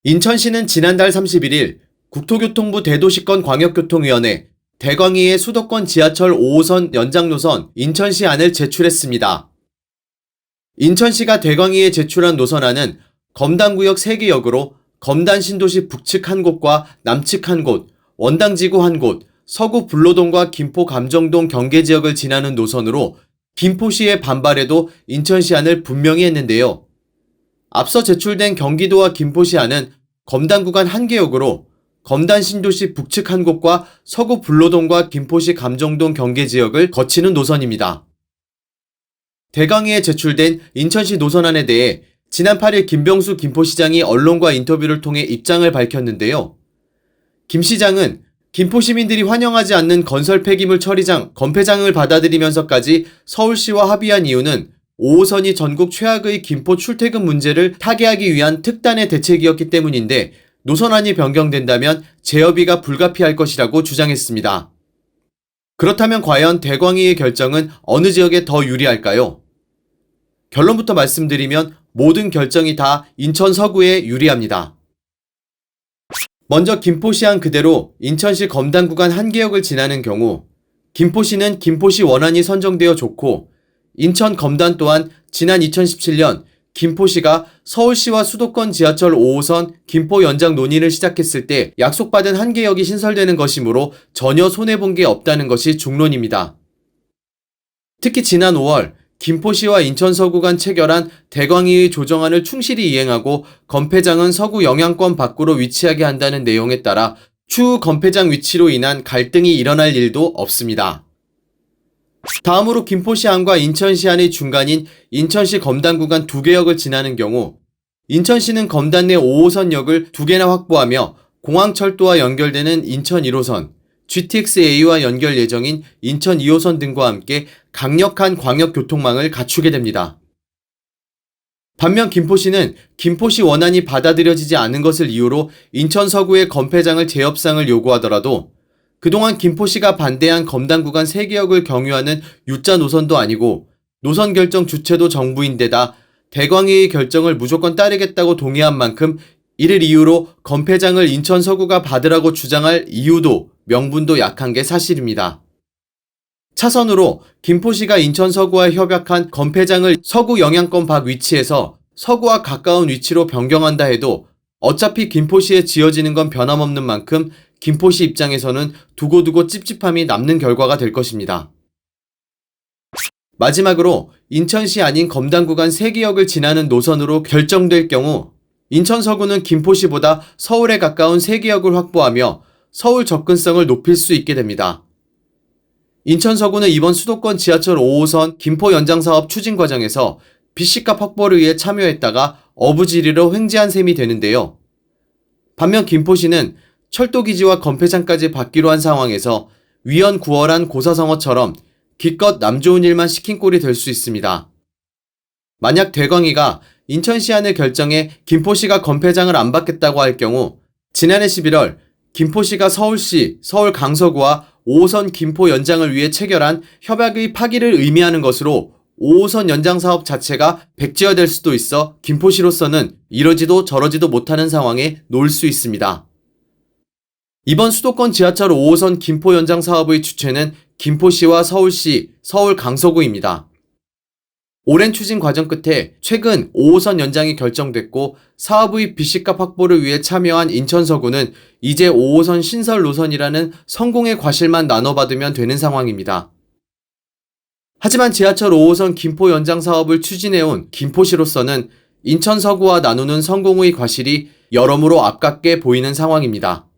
인천시는 지난달 31일 국토교통부 대도시권 광역교통위원회 대광위의 수도권 지하철 5호선 연장노선 인천시안을 제출했습니다. 인천시가 대광위에 제출한 노선안은 검단구역 3개 역으로 검단 신도시 북측 한 곳과 남측 한 곳, 원당지구 한 곳, 서구 불로동과 김포 감정동 경계지역을 지나는 노선으로 김포시의 반발에도 인천시안을 분명히 했는데요. 앞서 제출된 경기도와 김포시안은 검단 구간 1개역으로 검단 신도시 북측 한 곳과 서구 불로동과 김포시 감정동 경계지역을 거치는 노선입니다. 대광위에 제출된 인천시 노선안에 대해 지난 8일 김병수 김포시장이 언론과 인터뷰를 통해 입장을 밝혔는데요. 김 시장은 김포 시민들이 환영하지 않는 건설 폐기물 처리장, 건폐장을 받아들이면서까지 서울시와 합의한 이유는 5호선이 전국 최악의 김포 출퇴근 문제를 타개하기 위한 특단의 대책이었기 때문인데 노선안이 변경된다면 재협의가 불가피할 것이라고 주장했습니다. 그렇다면 과연 대광위의 결정은 어느 지역에 더 유리할까요? 결론부터 말씀드리면 모든 결정이 다 인천 서구에 유리합니다. 먼저 김포시안 그대로 인천시 검단 구간 1개역을 지나는 경우 김포시는 김포시 원안이 선정되어 좋고 인천 검단 또한 지난 2017년 김포시가 서울시와 수도권 지하철 5호선 김포 연장 논의를 시작했을 때 약속받은 1개역이 신설되는 것이므로 전혀 손해본 게 없다는 것이 중론입니다. 특히 지난 5월 김포시와 인천 서구 간 체결한 대광위의 조정안을 충실히 이행하고 건폐장은 서구 영향권 밖으로 위치하게 한다는 내용에 따라 추후 건폐장 위치로 인한 갈등이 일어날 일도 없습니다. 다음으로 김포시안과 인천시안의 중간인 인천시 검단 구간 2개역을 지나는 경우 인천시는 검단 내 5호선역을 2개나 확보하며 공항철도와 연결되는 인천 1호선, GTX-A와 연결 예정인 인천 2호선 등과 함께 강력한 광역교통망을 갖추게 됩니다. 반면 김포시는 김포시 원안이 받아들여지지 않은 것을 이유로 인천 서구의 건폐장을 재협상을 요구하더라도 그동안 김포시가 반대한 검단 구간 3개역을 경유하는 U자 노선도 아니고 노선 결정 주체도 정부인데다 대광위의 결정을 무조건 따르겠다고 동의한 만큼 이를 이유로 건폐장을 인천 서구가 받으라고 주장할 이유도 명분도 약한 게 사실입니다. 차선으로 김포시가 인천 서구와 협약한 건폐장을 서구 영향권 밖 위치에서 서구와 가까운 위치로 변경한다 해도 어차피 김포시에 지어지는 건 변함없는 만큼 김포시 입장에서는 두고두고 찝찝함이 남는 결과가 될 것입니다. 마지막으로 인천시 아닌 검단 구간 3개역을 지나는 노선으로 결정될 경우 인천 서구는 김포시보다 서울에 가까운 3개역을 확보하며 서울 접근성을 높일 수 있게 됩니다. 인천 서구는 이번 수도권 지하철 5호선 김포 연장사업 추진 과정에서 BC값 확보를 위해 참여했다가 어부지리로 횡재한 셈이 되는데요. 반면 김포시는 철도기지와 건폐장까지 받기로 한 상황에서 위헌 구월한 고사성어처럼 기껏 남 좋은 일만 시킨 꼴이 될 수 있습니다. 만약 대광위가 인천시안을 결정해 김포시가 건폐장을 안 받겠다고 할 경우 지난해 11월 김포시가 서울시, 서울 강서구와 5호선 김포 연장을 위해 체결한 협약의 파기를 의미하는 것으로 5호선 연장 사업 자체가 백지화될 수도 있어 김포시로서는 이러지도 저러지도 못하는 상황에 놓일 수 있습니다. 이번 수도권 지하철 5호선 김포 연장 사업의 주체는 김포시와 서울시, 서울 강서구입니다. 오랜 추진 과정 끝에 최근 5호선 연장이 결정됐고 사업의 BC값 확보를 위해 참여한 인천 서구는 이제 5호선 신설 노선이라는 성공의 과실만 나눠받으면 되는 상황입니다. 하지만 지하철 5호선 김포 연장 사업을 추진해온 김포시로서는 인천 서구와 나누는 성공의 과실이 여러모로 아깝게 보이는 상황입니다.